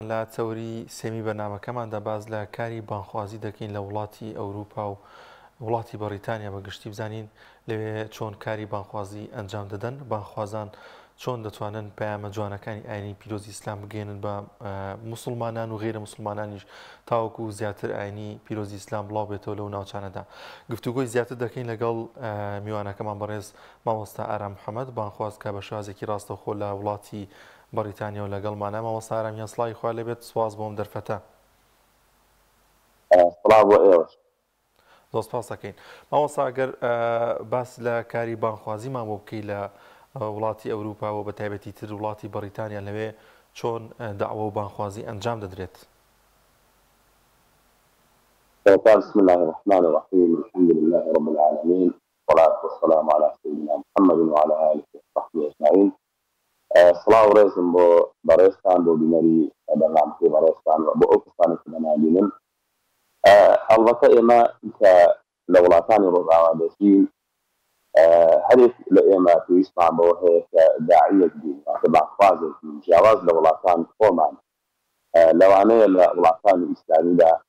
لە چەوری سێمی بەرنامەکەماندا باز لە کاری بانخوازی دەکەین لە وڵاتی ئەوروپا و وڵاتی بەریتانیا بەگشتی بزانین لەوێ چۆن کاری بانخوازی ئەنجام دەدەن، بانخوازان چۆن دەتوانن پەیامە جوانەکانی ئاینی پیرۆزی ئیسلام بگەێنن بە موسڵمانان و غیرە موسڵمانانیش تاوەکو زیاتر ئاینی پیرۆزی ئیسلام بڵاو بێتەوە لەو ناوچانەدا. گفتوگۆی زیاتر دەکەین لەگەڵ میوانەکەمان بەڕێز مامۆستا ئارام محەممەد بانخواز کە بە شازێکی ڕاستەوخۆ لە وڵاتی بەریتانیا و لەگەڵمانە. مامۆستا ئارامیان سڵاوی خوا لێبێت، سواز بۆم دەرفەتە. زۆر سپاس دەکەین. مامۆستا ئەگەر باس لە کاری بانخوازیمان بۆ بکەی لە وڵاتی ئەوروپا و بە تایبەتی تر وڵاتی بەریتانیا لەوێ چۆن داوا و بانخوازی ئەنجام دەدرێت؟ بسم الله الرحمن الرحيم الحمد لله رب العالمين والصلاة والسلام على سيدنا محمد وعلى آله وصحبه أجمعين. صلاة ورحمة بو باريستان بو بناري برنامج باريستان بو أوكستان كدنادين. البته إما كدولتان رضاوة بسين هدف لإما تويسمع بو هيك داعية جديد تبع فازل جواز دولتان فورمان لو أنا دولتان الإسلامية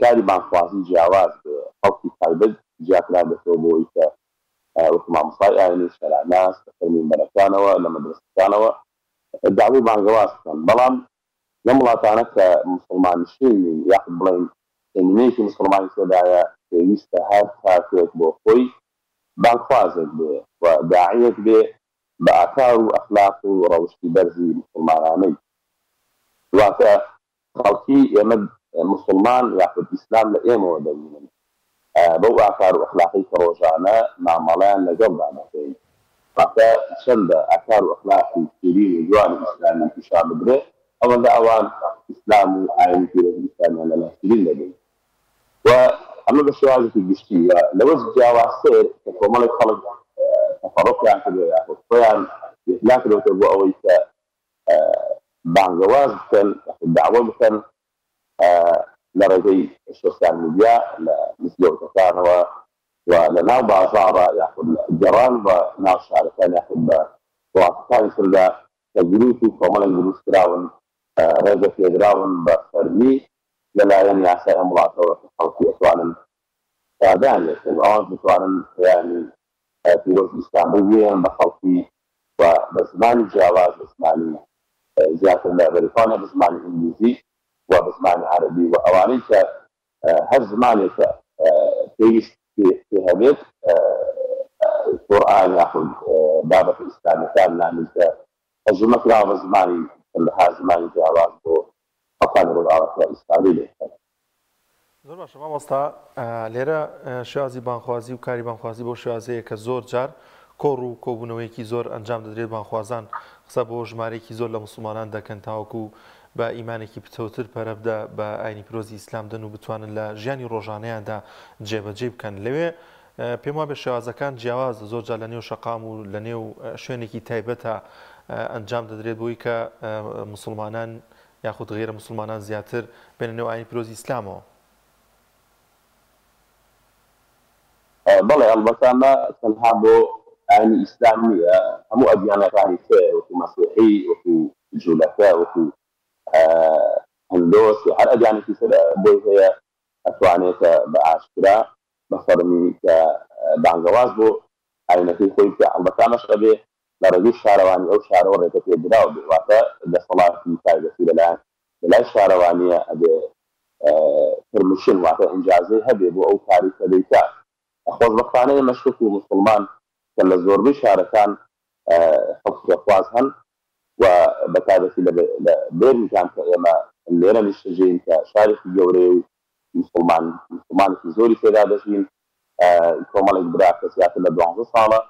کاری بانخوازی جیاواز خەڵکی تایبەت جیاکرا بێتەوە بۆ ئەوەی کە وەکو مامۆستای ئاینی شەرعناس لە مینبەرەکانەوە لە مەدرسەکانەوە داوای بانگەواز بکەن. بەڵام لەم وڵاتانە کە موسڵمان نشینین یاخود بڵێن ئێمنەیەکی موسڵمانی تێدایە پێویستە هەر کاتێک بۆ خۆی بانگخوازێک بێ و داعیەک بێ بە ئاکار و ئەخلاق و ڕەوشی بەرزی موسڵمانانەی. دواتە خەڵکی ئێمە مسلمان یاخود ئیسلام لە ئێمەوە دەبینن بەو ئاکار و ئەخلاقی کە ڕۆژانە مامەڵەیان لەگەڵدا دەکەین. واتە چەندە ئاکار و ئەخلاقی شیرین و جوانی ئیسلامی پیشان بدرێت ئەوەندە ئەوان ئیسلام و ئاینی پیرۆزی ئیسلامیان لەلا شیرین دەبێت. و ئەمە بە شێوازێکی گشتی لەوە جیاوازتر کە کۆمەڵێک خەڵک تەفەڕۆقیان کردووە یاخود خۆیان ئیحلا کردوتە بۆ ئەوەی کە بانگەواز بکەن یاخود داوا بکەن لە ڕێگەی سۆسیال میدیا لە مزگەوتەکانەوە و لە ناو بازاڕە یاخود گەڕان بە ناو شارەکان یاخود بە وڵاتەکانی تردا کە گروپ و کۆمەڵێک دروستکراون ڕێگە پێدراون بە فەرمی لەلایەن یاسای ئەم وڵاتەوە کە خەڵکی ئەتوانن دادانێتن ئەوان بتوانن یانی پیرۆزی ئیسلام بگوێن بە خەڵکی و بە زمانی جیاواز بە زمانی زیاتر لە بەریتانیا بە زمانی ئینگلیزی و بە زمانی عەرەبی و ئەوانەی کە هەر زمانێک کە پێویست پێ هەبێت قورئان یاخود بابەتە ئیسلامیەکان نامیت کە تەرجەمە کراوە بە زمانی لەها زمانی جیاواز بۆ خەڵکانی ڕۆژئاوای ئیسلامی لێکەن. زۆر باشە مامۆستا، لێرە شێوازی بانخوازی و کاری بانخوازی بۆ شێوازەیە کە زۆر جار کۆڕ و کۆبوونەوەیەکی زۆر ئەنجام دەدرێت. بانخوازان قسە بۆ ژمارەیەکی زۆر لە موسڵمانان دەکەن تاوەکو بە ئیمانێکی پتەوتر پەرەبدا بە ئاینی پیرۆزی ئیسلام دەن و بتوانن لە ژیانی ڕۆژانەیاندا جێبەجێ بکەن. لەوێ پێم وایە بە شێوازەکان جیاواز زۆر جار لە نێو شەقام و لە نێو شوێنێکی تایبەتە ئەنجام دەدرێت بۆی کە موسڵمانان یاخود غیرە موسڵمانان زیاتر بێنە نێو ئاینی پیرۆزی ئیسلامەوە. بەڵێ ئەڵبەتە ئەمە تەنها بۆ ئاینی ئیسلام نییە، هەموو ئەدیانەکانی تر وەکو مەسیحی وەکو جوولەکە وەکو هەندۆس و هەر ئەدیانێکی تر بۆی هەیە ئەتوانێتە بە ئاشکرا بە فەرمی کە بانگەواز بۆ ئاینەکەی خۆی بکە. ئەڵبەتە ئەمەش ئەبێ لە ڕێگەی شارەوانی ئەو شارەوە ڕێگە پێدراوە بێ، واتە دەسەڵاتی تایبەتی لەلای شارەوانیە ئەبێ پرمیشن واتە ئینجازەی هەبێ بۆ ئەو کاری کە دەیکا. خۆزبەختانەیە مەشروق و موسڵمان کە لە زۆربەی شارەکان خەڵکی خواز هەن و بە تایبەتی لە بێرنجان کە ئێمە لێرە نیشتەجێین کە شارێکی گەورەیە و مسلمانێکی زۆری تێدا دەژین. کۆمەڵێک برا کە زیاتر لە 12 ساڵە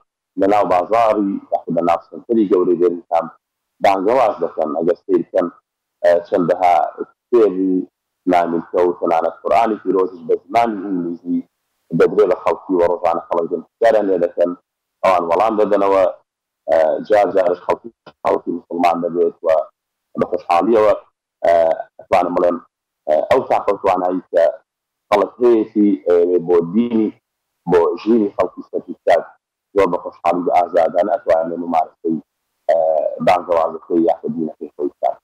لە ناو بازاڕی یاخود لە ناو سنتەری گەورەی بێرنجان بانگەواز دەکەن. ئەگەر سیر بکەن چەندەها کتێب و ناملکە و تەنانەت قورئانی پیرۆزیش بە زمانی ئینگلیزی دەدرێ بە خەڵکی و ڕۆژانە خەڵک دەستیاریان لێ دەکەن، ئەوان وەڵام دەدەنەوە. جار جارش خەڵکی مسلمان دەبێت و بە خۆشحاڵیەوە ئەتوانم بڵێم ئەو تاقە و توانایی کە خەڵک هەیەی بۆ دینی بۆ ژینی خەڵکی سەرفی بکات زۆر بە خۆشحاڵی بە ئازادانە ئەتوانێت ممارسەی بانگەوازەکەی یاخود دینەکەی خۆی بکات.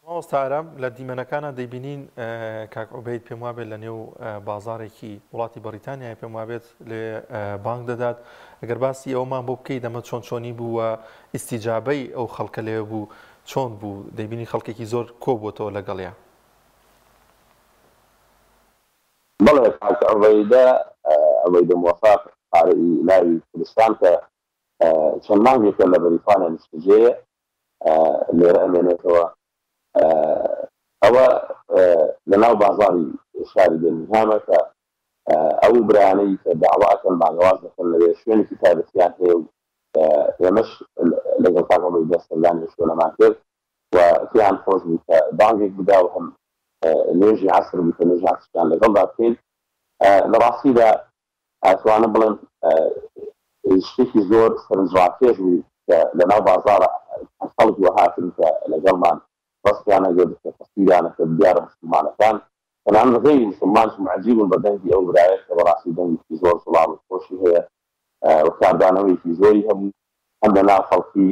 ماوەستارم لە دیمەنەکانە دەیبینین کاک عوبەید پێم وابێت لە نێو بازارێکی وڵاتی بەریتانیای پێم وابێت لێ بانگ دەدات ئەگەر باسی ئەومان بۆ بکەیت دەمە چۆن چۆنی بووە ئیسیجابەی ئەو خەڵکە لێ بوو چۆن بوو دەیبینی خەڵکێکی زۆر کۆبووەتەوە لەگەڵیا. بەڵێ کاک عوبەیدە موفاق قارئی ناوی کوردستان کە چەند مانگێکە لە بەریتانیا نیشتەجێیە لێرە ئەمێنێتەوە ئەوە لەناو بازاری شاری بێرمینگهامە کە ئەو برایانەی کە داواکەن بانگەواز دەکەن لەوێ شوێنێکی تایبەتیان هەیە و ئێمەش لەگەڵ کاک عوبەیدە سەردانی شوێنەمان کرد و پێیان خۆش بوو کە بانگێک بدا و هەم نوێژی عەسر بوو کە نوێژی عەسریان لەگەڵدا بکەین. لە ڕاستیدا ئەتوانم بڵێم شتێکی زۆر سەرنجڕاکێش بوو کە لەناو بازارە خەڵک وەهاتن کە لەگەڵمان ڕستیانە گرت کە تەسویرانەکە دیارە مسلمانەکان تەنانەت غەیری مسلمانش معجیبن بە دەنگی ئەو برایە کە بەڕاستی دەنگێکی زۆر سڵاو و خۆشی هەیە و کاردانەوەیەکی زۆری هەبوو هەم لەناو خەڵکی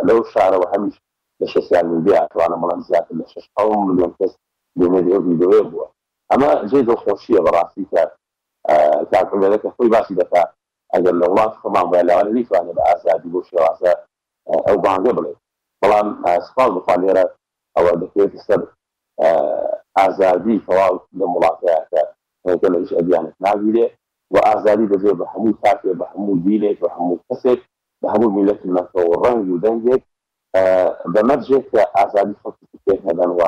لەو شارەوە هەمیش لە سوسیال میدیا ئەتوانم بڵێم زیاتر لە 6 ملیۆن کەس بینێری ئەو ڤیدیۆیە بووە. ئەمە جێ دڵخۆشیە بەڕاستی کە کاک عوبەیدە کە خۆی باسی دەکات ئەگەر لە وڵات خۆمان بە لەوانە نیتوانێت بە ئازادی بۆ شێوازە ئەو بانگە بڵێت. بەڵام سوپاس بخوان لێرە ئەوە دەکرێت سەر ئازادی تەواو لەم وڵاتەیە کە لە هیچ ئەدیانێک ناگیرێ و ئازادی دەبێت بە هەموو کاتێک بە هەموو دینێک بە هەموو کەسێک بە هەموو میلەتێکەوە و ڕەنگ و دەنگێک بەمەرجێک کە ئازادی خەڵکی پێک هەدەن و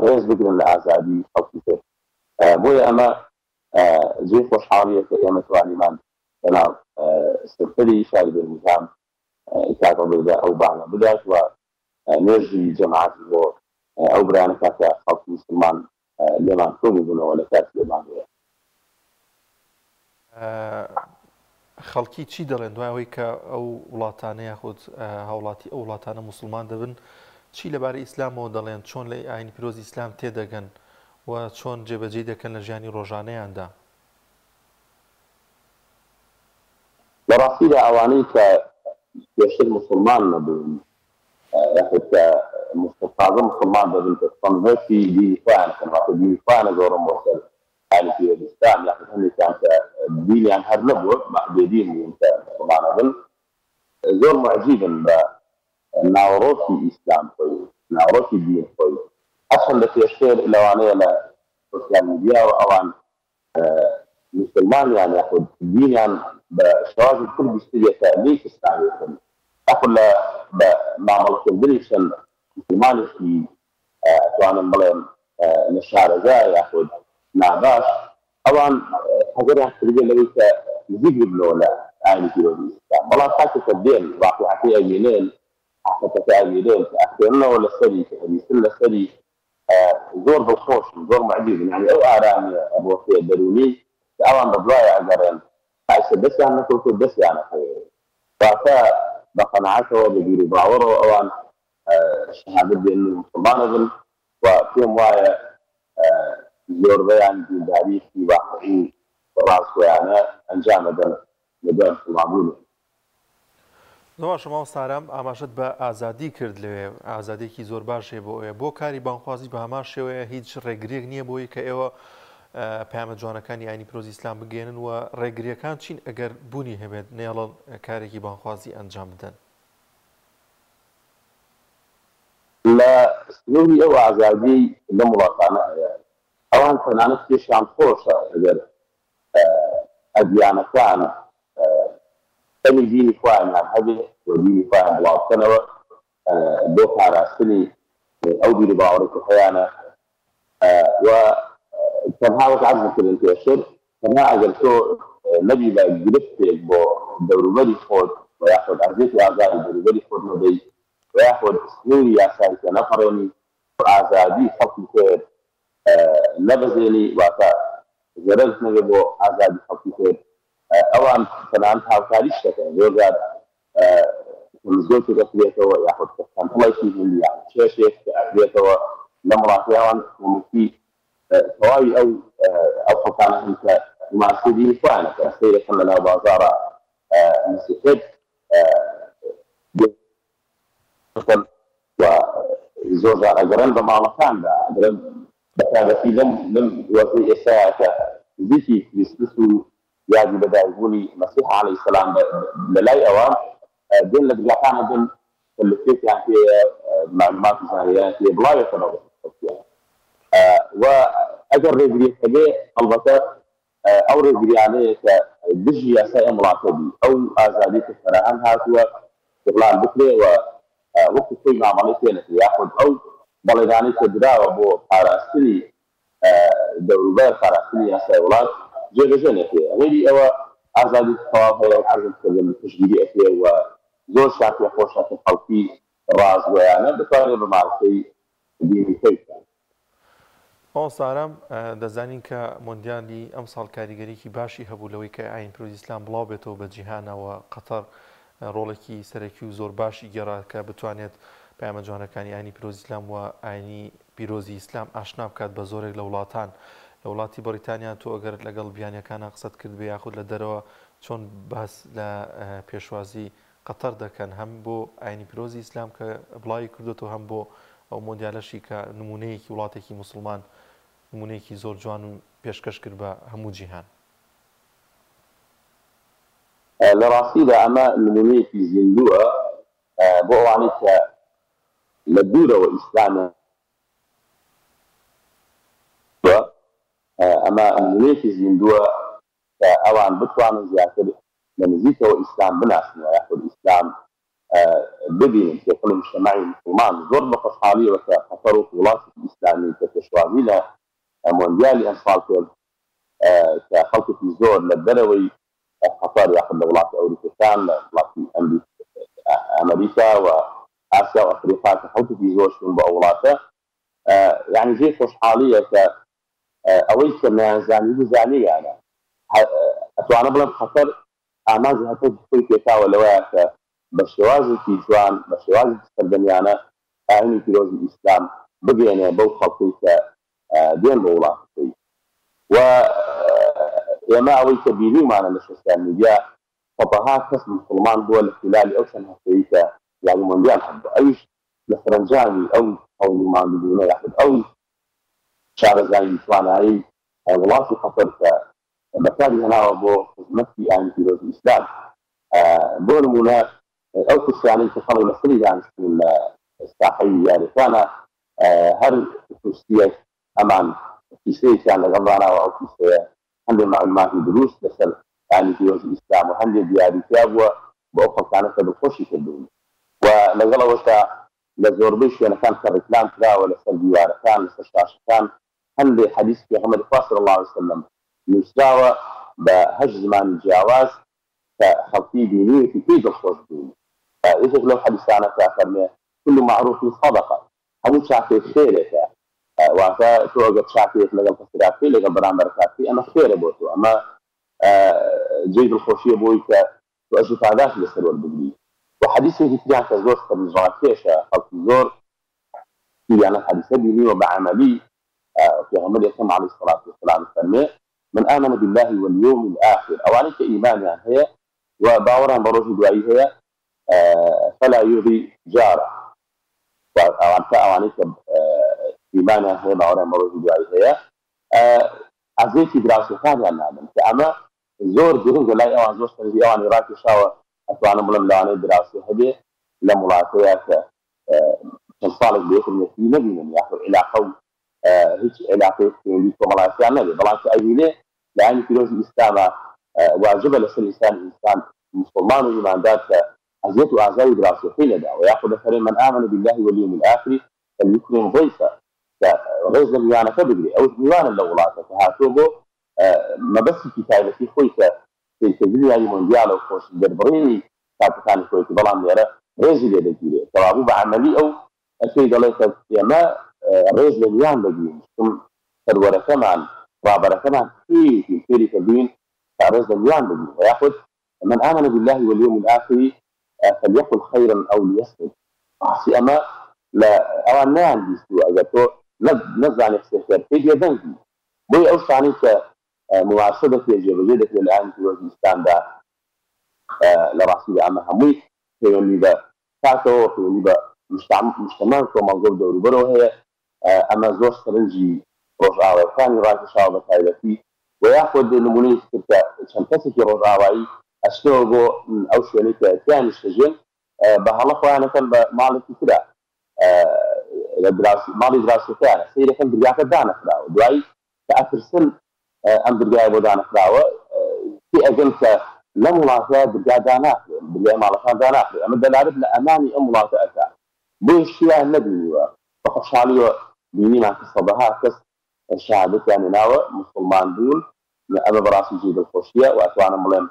ڕێز بگرن لە ئازادی خەڵکی پێ. بۆیە ئەمە جێ خۆشحاڵیە کە ئێمە توانیمان لەناو سەرکەری شاری بێرمینگهام کاک عوبەیدە ئەو بانگە بدات و نوێژی جەماعەتی بۆ ئەو برایانە کاتە خەڵکی مسلمان لێمان کۆبووبوونەوە لە کاتی ئەو بانگەیە. خەڵکی چی دەڵێن دوای ئەوەی کە ئەو وڵاتانە یاخود هاوڵاتی ئەو وڵاتانە موسڵمان دەبن چی لەبارەی ئیسلامەوە دەڵێن چۆن لە ئاینی پیرۆزی ئیسلام تێدەگەن و چۆن جێبەجێ دەکەن لە ژیانی ڕۆژانەیاندا؟ لە ڕاستیدا ئەوانەی کە پێشتر مسلمان نەبوون یاخود کە تازە مسلمان دەبن کە تەنزەتی دینی خۆیان کەن واتە دینی خۆیانە گەورەن بۆ سەر ئاینی پیرۆزی ئیسلام یاخود هەندێکیان کە دینیان هەر نەبووە بێدین بوون کە مسلمانە بن زۆر معجیبن بە ناوەڕۆکی ئیسلام خۆی ناوەڕۆکی دین خۆی ئەسڵ لە پێشتر لەوانەیە لە سوسیال میدیا و ئەوان مسلمانیان یاخود دینیان بە شێوازی کورد بیسترێتە لێک ئیسلامیەکەن ئەخۆ بە مامەڵەکردنی چەند مسلمانێکی ئەتوانم بڵێم لە شارەزا یاخود ناباش ئەوان حەزەریان کردووە لەوەی کە نزیک ببنەوە لە ئاینی پیرۆزی ئیسلام بەڵام کاتێکە دێن واقعەکەی ئەبینێن حقیقەتەکەی ئەبینێن کە ئەخوێننەوە لەسەری کە ئەبیستن لەسەری زۆر دڵخۆشن زۆر معجیبن یعنی ئەو ئارامیە ئەبۆخێ دەرونی کە ئەوان بە دوایە ئەگەڕێن ئایسە دەستیان نەکەوت و دەستیان نەکەوێت واتە بە قەناعەتەوە بە بیر و باوەڕەوە ئەوان شەهادەت دێنن و مسلمانە بن و پێم وایە زۆربەیان دینداریشی واقعی ڕاستگۆیانە ئەنجام دەدەن لەگەڵ مسلمانبوون. زۆر شما سارام ئاماژەت بە ئازادی کرد لەوێ ئازادێکی زۆر باشێ بۆ ئێوە بۆ کاری بانخوازی بە هەمان شێوەیە هیچ ڕێگرێک نییە بۆی کە ئێوە پەیامە جوانەکانی ئاینی پیرۆزی ئیسلام بگەێنن و ڕێگریەکان چین ئەگەر بوونی هەبێت نێڵن کارێکی بانخوازی ئەنجام بدەن؟ لە سنووری ئەو ئازادی لەم وڵاتانە هەیە ئەوان تەنانەت پێشیان خۆشە ئەگەر ئەدیانەکان ئەمی دینی خۆیانیان هەبێ و دینی خۆیان بڵاوکەنەوە بۆ پاراستنی ئەو بیر و باوەڕی کە هەیانە و تەنها وەک عەرز کردن پێشتر تەنها ئەگەر تۆ نەبی بە گرفتێک بۆ دەوروبەری خۆت و یاخود ئەرزێکی ئازادی دەوروبەری خۆت نەبەی و یاخود سنووری یاسایی کە نەپەڕێنی و ئازادی خەڵکی خێر نەبەزێنی واتە زەرەرت نەبێ بۆ ئازادی خەڵکی خێر ئەوان تەنانەت هاوکاریش دەکەن زۆرجار زۆرێک دەکرێتەوە یاخود کەمپڵێکی هندی یان کێشێک کە ئەکرێتەوە لە وڵاتی ئەوان حکوومەتی تەواوی ئەو خەڵکانە هەن کە ماسکە دینی خۆیانە کە سەیرەکەن لەناو بازاڕە مسیحێت و زۆر ئەگەڕێن بە ماڵەکاندا ئەگەڕێن بەتابەتی لەم وەزەی ئێستاکە نزیکی کریسمس و یادی بەدایکبوونی مەسیح عەلەیهی سەلام لە لای ئەوان دێن لە دڵەکانە دێن کەلفێکیان پێیە معلومات و زانیاریان پێ بڵاوێتەوە و ئەگەر ڕێگریەکە بێ ئەڵبەتە ئەو ڕێگریانەیە کە دژی یاسای ئەم وڵاتە بی ئەو ئازادی کە فەراهەم هاتووە استقلال بکرێ و وەکو خۆی مامەڵەی پێ نەکرێ یاخود ئەو بەڵێنانەی کە دراوە بۆ پاراستنی دەوروبەر پاراستنی یاسای وڵات جێبەجێ نەکرێ غێری ئەوە ئازادی تەواو هەیە و حەزم کردن پشتگیری ئەکرێ و زۆر شاکێ خۆشە کە خەڵکی ڕازگۆیانە بتوانێت بە ماڵەکەی دینی پێ بکات. سارام دەزانین کە مۆندیالی ئەم ساڵ کاریگەریکی باشی هەبوو لەوەی کە ئاین پیرۆزی ئیسلام بڵاو بێتەوە بە جیهانەوە قەتەر ڕۆڵێکی سەرەکی و زۆر باشی گێڕا کە بتوانێت پەیامە جوانەکانی ئاینی پیرۆزی ئیسلام و ئاینی پیرۆزی ئیسلام ئاشنا بکات بە زۆرێک لە وڵاتان لە وڵاتی بەریتانیا تۆ ئەگەر لەگەڵ بیانیەکانە قسەت کرد بێ یاخود لە دەرەوە چۆن باس لە پێشوازی قەتەر دەکەن هەم بۆ ئاینی پیرۆزی ئیسلام کە بڵاوی کردوێتەوە هەم بۆ ئەو مۆندیالەشی کە نمونەیەکی وڵاتێکی موسڵمان نمونەیەکی زۆر جوان و پێشکەش کرد بە هەموو جیهان. لە ڕاستیدا ئەمە نمونەیەکی زیندووە بۆ ئەوانەی کە لە دوورەوە ئیسلامە ئەمە نمونەیەکی زیندووە کە ئەوان بتوانن زیاتر لە نزیکەوە ئیسلام بناسنەوە یاخود ئیسلام ببینن کە کل مجتمعی مسلمان زۆر بە خۆشحاڵیەوە کە قەتەر و وڵاتی ئیسلامی کە پێشوازی لە مۆندیالی ئەم ساڵ کرد کە خەڵکێکی زۆر لە دەرەوەی قەتەر یاخود لە وڵاتی ئەوروپیەکان لە وڵاتی ئەمریکا و ئاسیا و ئەفریقا کە خەڵکێکی زۆر چوون بە ئەو وڵاتە یعنی جێی خۆشحاڵیە کە ئەوەی کە نەیانزانی بزانییانە ئەتوانە بڵێم قەتەر ئاماژی هەتە خۆی پێکاوە لەوەیە کە بە شێوازێکی جوان بە شێوازێکی سەردەمیانە ئاینی پیرۆزی ئیسلام بگەێنێ بەو خەڵکی کە دێن بە وڵاتەکەی و ئێمە ئەوەی کە بینیمانە لە سوسیال میدیا سەدەها کەس مسلمان بووە لە خلالی ئەو چەند هەفتەیە کە یانی مۆندیال هەبوو ئەویش لە سەرنجامی ئەو هەوڵیمان ببوونە یاخود ئەو شارەزایی توانایی وڵاتی قەتەر کە بەکاری هێناوە بۆ خزمەتی ئاینی پیرۆزی ئیسلام بۆ نمونە ئەو کورسیانەی کە خەڵک لەسەری دانیشتون لە ساحەی یاریەکانە هەر کورسیەک ئەمان کیسەیەکیان لەگەڵ داناوە ئەو کیسەیە هەندێک معلوماتی دروست لەسەر ئاینی پیرۆزی ئیسلام و هەندێک دیاریکرا بووە بۆ ئەو خەڵکانە کە دڵخۆشی کردبوون و لەگەڵەوەشدا لە زۆربەی شوێنەکان کە ڕیکلام کراوە لەسەر دیوارەکان لەسەر شاشەکان هەندێک حەدیث پێغەمبەری خوا صلی الله علیه وسلم نووسراوە بە 8 زمانی جیاواز کە خەڵکی بینیوێتی پێی دڵخۆش بوون یەکێک لەو حەدیثانە کە فەرمێ كل معروف صدقة هەموو چاکێک خێرێکە واتە تۆ ئەگەر چاکێک لەگەڵ کەسراکەی لەگەڵ بەرامبەرکاتی ئەمە خێرە بۆ تۆ ئەمە جێی دڵخۆشیە بۆی کە تۆ ئەژی پاداش لەسەر وەربگری و حەدیثێکی تریان کە زۆر سەرنجڕاکێشە خەڵکی زۆر یانە حەدیثە بینیوە بە عەمەلی پێغەمبەری ئەکرەم عەلەیهی الصلاة والسلام فەرمێ من آمن بالله واليوم الآخر أواني كإيمان هي وباورا بروج دوائي هي فلا يؤذي جاره أواني كإيمان هي باورا بروج دوائي هي عزيزي دراسة ثانية نعلم كأما زور جرين جلاي أوان زور سنجي أوان إراكي شاوة أتوانا ملم لواني دراسة هدي لملاقيات تنصالك بيكم يكي نبينا يأخذ علاقة هیچ علاقه دیگه مالاسیان نداره بلکه ایونه لعنی پیروزی اسلام واجب لسه انسان مسلمان و ایماندار ازیت و اعضای دراستی لده و یاخذ فرین من آمن بالله واليوم الآخر فليكرم ضيفه رئیس میانه بگیری او میانه لولاته هاتو بو ما بس کتابتی خوی که تجربه موندیال و خوش دربری کاتکان خوی که بلان میاره رئیس لیده گیره توابو بعملی او اكيد الله يسلمك رئيس لليان بجين ثم تدور كمان رابر كمان في كبين رئيس لليان بجين ويأخذ من آمن بالله واليوم الآخر فليقل خيرا أو ليسكت عصي أما لا أوان ما عندي سوء أجابته نزع نفسه خير في جدنك بوي أوسع عنك معاصدة يجب جدك للآن في وجه الإسلام ده لرأسي أما همي في اللي ده فاتو في اللي ده مجتمع کۆمەڵگە دەوروبەرەوە هەیە ئەمە زۆر سەرنجی ڕۆژئاوایەکانی ڕاکێشاوە بە تایبەتی و یاخود نمونەی کە چەند کەسێکی ڕۆژئاوایی ئەچنەوە بۆ ئەو شوێنەی کە ئەتیانی شەژێن بە هەڵە خۆیانەکەن بە ماڵێکی ترا لە ماڵی دراوسەکەیانە سەیرەکەن بریاکە دانەخراوە دوایی کە ئەترسن ئەم برگایە بۆ دانەخراوە ئەگەن کە لەم وڵاتە برگا داناخرێن برگای ماڵەکان داناخرێن ئەمە دەلالێت لە ئەمانی ئەم وڵاتە ئەکا بۆی شتیان نەبینیوە بە خۆشحالیوە بینیمان کە سەدەها کەس شهادەتیان هێناوە مسلمان بوون ئەمە بەڕاستی جێ دڵخۆشیە و ئەتوانم بڵێم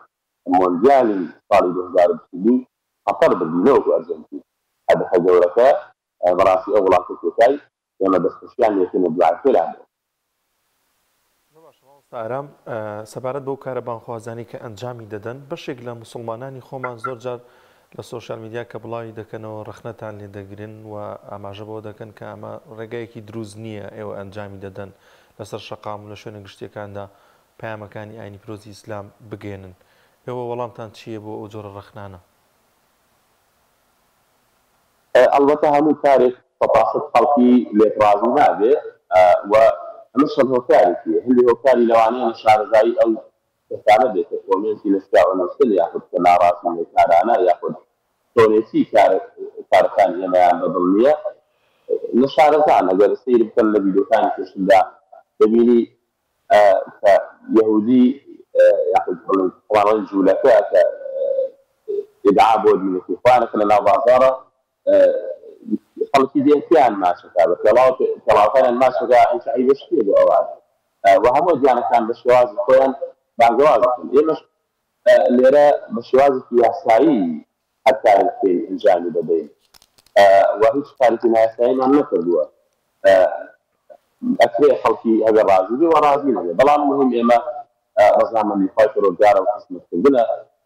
مۆندیالی ساڵی 2022 قەتەر ببینەوە بۆ ئەرجەنتین هەدەفە گەورەکە بەڕاستی ئەو وڵاتە کۆتایی ئێمە دەستخۆشیان لێکردنە دوعاکێران ئارام سەبارەت بەو کارە بانخوازانی کە ئەنجامی دەدەن بەشێک لە مسلمانانی خۆمان زۆر جار لە سۆشیال میدیا کە بڵاوی دەکەنەوە ڕخنەتان لێ دەگرن و ئاماژە بۆ دەکەن کە ئەمە ڕێگایەکی دروست نییە ئێوە ئەنجامی دەدەن لەسەر شەقام و لە شوێنە گشتیەکاندا پەیامەکانی ئاینی پیرۆزی ئیسلام بگێنن ئێوە وەڵامتان چییە بۆ ئەو جۆرە ڕخنانە؟ ئەلبەتە هەموو کارێک سەپاسەت خەڵکی لێکڕازی نابێ و ئەمەشەڵ هۆکارێکیە هەندێک هۆکاری لەوانەیە لە شارەزایی ئەو کەسانە بێتە کۆمێنتی لەسکاوە نەوسل یاخود کە ناڕاستی لە کارانە یاخود تۆنێتی کارەکانی ئێمەیان بەدڵ نییە لە شارەزان ئەگەر سیر بکەن لە ڤیدیۆکانی پێشتردا دەبینی کە یەهودی یاخود بڵێن جوولەکە کە ئیدعا بۆ دینەتی خوانەکە لە ناو بازاڕە خەڵکی دێتیان ماچەکە بە کەڵاوەکانیان ماچەکە ئەنشایی بەشتێ بۆ ئەوان و هەموو دیانەکان بە شێوازی خۆیان بانگەواز دەکەن ئێمەش لێرە بە شێوازێکی یاسایی هەر کارێکی ئەنجامی دەدەین و هیچ کارێکی نایاساییمان نەکردووە ئەکرێ خەڵکی هەگە ڕازی بێ و ڕازی نەبێ بەڵام مهم ئێمە ڕەزامەندی خۆی پرۆگارە و خزمەتکردنە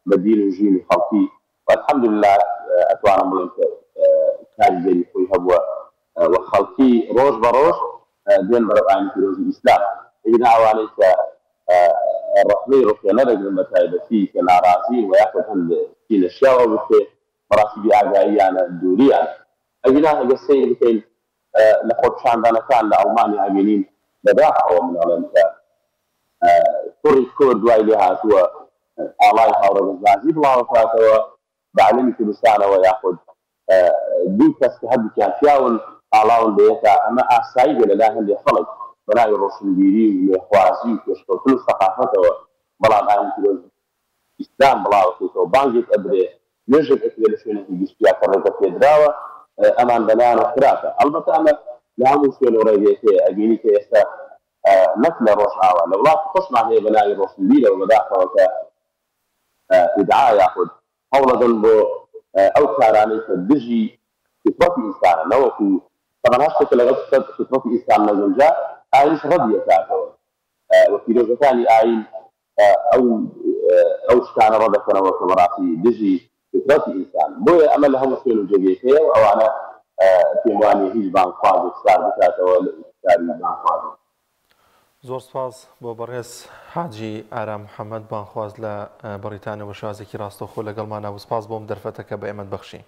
بە دین و ژینی خەڵکی و الحەمدولله ئەتوانم بڵێم کە کاریگەری خۆی هەبووە و خەڵکی ڕۆژ بە ڕۆژ دێن بەرەو ئاینی پیرۆزی ئیسلام ئینا ئەوانەی کە ڕەخنەی ڕوخێ نەدەگرن بە تایبەتی کە ناڕازی و یاخود هەند لە شیاوە بکرێ بەڕاستی بیئاگاییانە دووریان ئەگینا هەگە سەیر بکەین لە خۆپیشاندانەکان لە ئەڵمانی ئەبینین بەداخەوە منەڵێن کە کوڕی کورد دوای لێ هاتووە ئاڵای هاوڕێبەزبازی بڵاوکاتەوە بەعلەمی کوردستانەوە یاخود دوو کەس کە هەردووکیان پیاون ئاڵاون بەیەکە ئەمە ئاسایی بێ لەلای هەندێک خەڵک بەناوی ڕۆشنبیری و لێخوازی و پێشکەوتن و سەقافەتەوە بەڵام ئاینی پیرۆزی ئیسلام بڵاوکەوتەوە بانگێک ئەدرێ نوێژێک ئەکرێ لە شوێنێکی گشتیا کە ڕێگە پێدراوە ئەمان بەلایەنە خراپە ئەلبەتە ئەمە لە هەموو شوێن و ڕێگەیەک هەیە ئەبینی کە ئێستا نەک لە ڕۆژئاوا لە وڵاتی خۆشمان هەیە بەناوی ڕۆشنبیرەوە بەداخەوە کە ئیدعا یاخود هەوڵەدەن بۆ ئەو کارانەی کە دژی فطرەتی ئینسانە نەوەکو طبعا هەشتێکە لەگەڵ فطرەتی ئینسان نەگونجا ئاینش ڕەدی ئەکاتەوە و پیرۆزەکانی ئاین ئەو شتانە ڕەدەکەنەوە کە بەڕاستی دژی فطرەتی ئینسان بۆیە ئەمە لە هەموو شوێن و جێگەیەک هەیە و ئەوانە پێم وانیە هیچ بانگخوازێک سار بکاتەوە لە کاری بانگخوازی زۆر سپاس بۆ بەڕێز حاجی ئارام محەممەد بانخواز لە بەریتانیا بە شازێکی ڕاستەوخۆ لەگەڵمانە و سپاس بۆم دەرفەتەکە بە ئێمە بەخشی